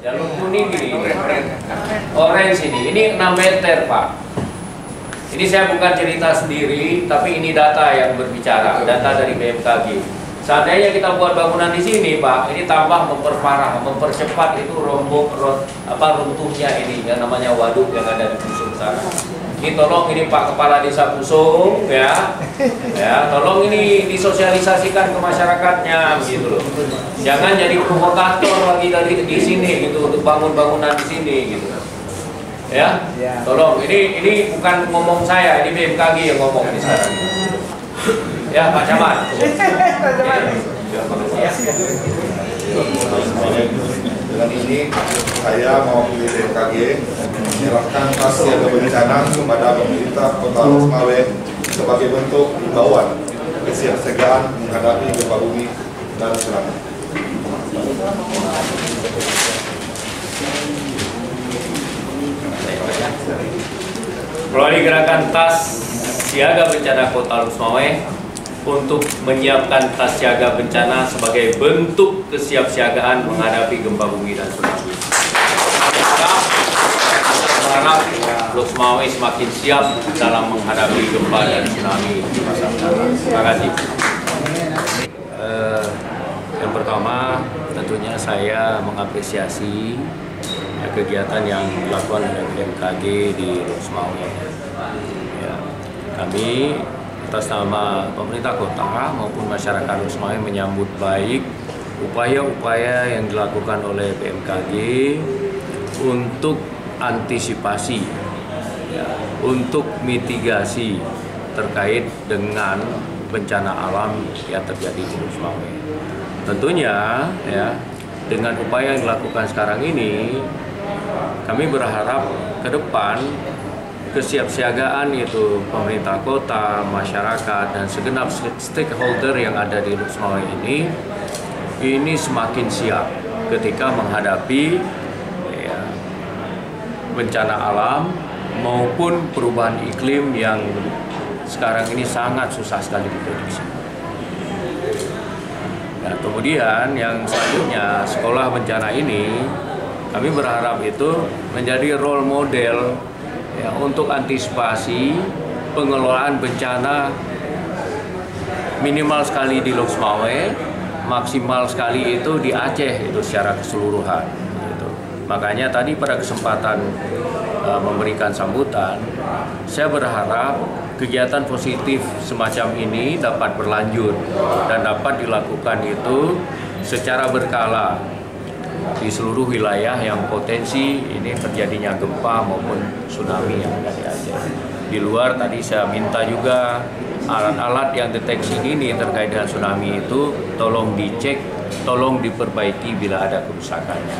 Jalur kuning ini, orange ini 6 meter Pak. Ini saya bukan cerita sendiri, tapi ini data yang berbicara, data dari BMKG. Seandainya kita buat bangunan di sini Pak, ini tambah memperparah, mempercepat itu runtuhnya ini yang namanya waduk yang ada di Pusung sana. Ini tolong ini Pak Kepala Desa Pusung ya, tolong ini disosialisasikan ke masyarakatnya gitu loh. Jangan jadi provokator lagi dari di sini gitu untuk bangun-bangunan di sini gitu. Ya, tolong ini bukan ngomong saya, ini BMKG yang ngomong di sana. Ya Pak Camat. Dengan ini saya mau pilih BMKG menyerahkan tas siaga bencana kepada pemerintah Kota Losmawe sebagai bentuk himbauan kesiapsiagaan menghadapi gempa bumi dan tsunami. Melalui gerakan tas siaga bencana Kota Losmawe untuk menyiapkan tas siaga bencana sebagai bentuk kesiapsiagaan menghadapi gempa bumi dan tsunami. Kita berharap Losmawe semakin siap dalam menghadapi gempa dan tsunami di masa mendatang. Terima kasih. Yang pertama, tentunya saya mengapresiasi kegiatan yang dilakukan oleh BMKG di Losmawe. Ya, kami atas nama pemerintah kota maupun masyarakat Losmawe menyambut baik upaya-upaya yang dilakukan oleh BMKG untuk antisipasi, ya, untuk mitigasi terkait dengan bencana alam yang terjadi di Losmawe. Tentunya, ya, dengan upaya yang dilakukan sekarang ini, kami berharap ke depan kesiapsiagaan itu pemerintah kota, masyarakat, dan segenap stakeholder yang ada di Losmawe ini semakin siap ketika menghadapi ya, bencana alam maupun perubahan iklim yang sekarang ini sangat susah sekali diprediksi. Nah, kemudian yang selanjutnya, sekolah bencana ini kami berharap itu menjadi role model ya, untuk antisipasi pengelolaan bencana minimal sekali di Losmawe, maksimal sekali itu di Aceh itu secara keseluruhan. Gitu. Makanya tadi pada kesempatan memberikan sambutan, saya berharap kegiatan positif semacam ini dapat berlanjut dan dapat dilakukan itu secara berkala di seluruh wilayah yang potensi ini terjadinya gempa maupun tsunami yang ada di Aceh. Di luar tadi saya minta juga alat-alat yang deteksi ini terkait dengan tsunami itu tolong dicek, tolong diperbaiki bila ada kerusakannya.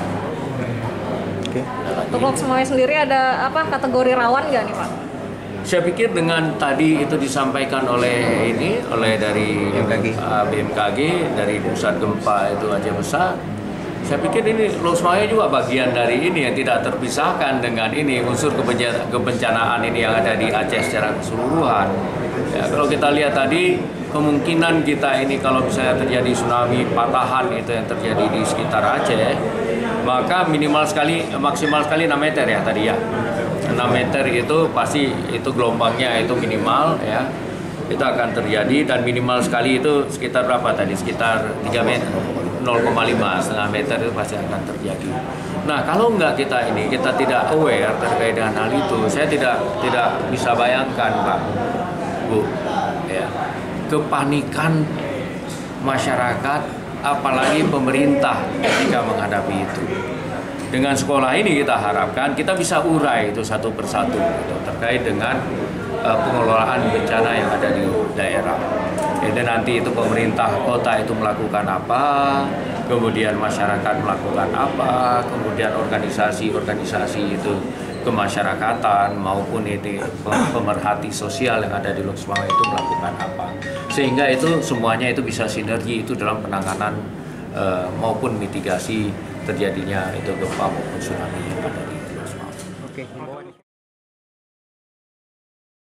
Oke. Untuk Losmawe sendiri ada apa kategori rawan nggak nih Pak? Saya pikir dengan tadi itu disampaikan oleh dari BMKG dari pusat gempa itu Aceh Besar. Saya pikir ini Losmawe juga bagian dari ini yang tidak terpisahkan dengan ini unsur kebencanaan ini yang ada di Aceh secara keseluruhan. Ya, kalau kita lihat tadi kemungkinan kita ini kalau misalnya terjadi tsunami patahan itu yang terjadi di sekitar Aceh, maka minimal sekali maksimal sekali 6 meter ya tadi ya. 6 meter itu pasti itu gelombangnya itu minimal ya. Itu akan terjadi dan minimal sekali itu sekitar berapa tadi? Sekitar 3 meter. 0,5 setengah meter itu pasti akan terjadi. Nah, kalau enggak kita tidak aware terkait dengan hal itu, saya tidak bisa bayangkan Pak, Bu, ya, kepanikan masyarakat, apalagi pemerintah ketika menghadapi itu. Dengan sekolah ini kita harapkan kita bisa urai itu satu persatu gitu, terkait dengan pengelolaan bencana yang ada di daerah. Jadi nanti itu pemerintah kota itu melakukan apa, kemudian masyarakat melakukan apa, kemudian organisasi-organisasi itu kemasyarakatan maupun itu pemerhati sosial yang ada di Losmawe itu melakukan apa. Sehingga itu semuanya itu bisa sinergi itu dalam penanganan maupun mitigasi terjadinya itu gempa maupun tsunami yang ada di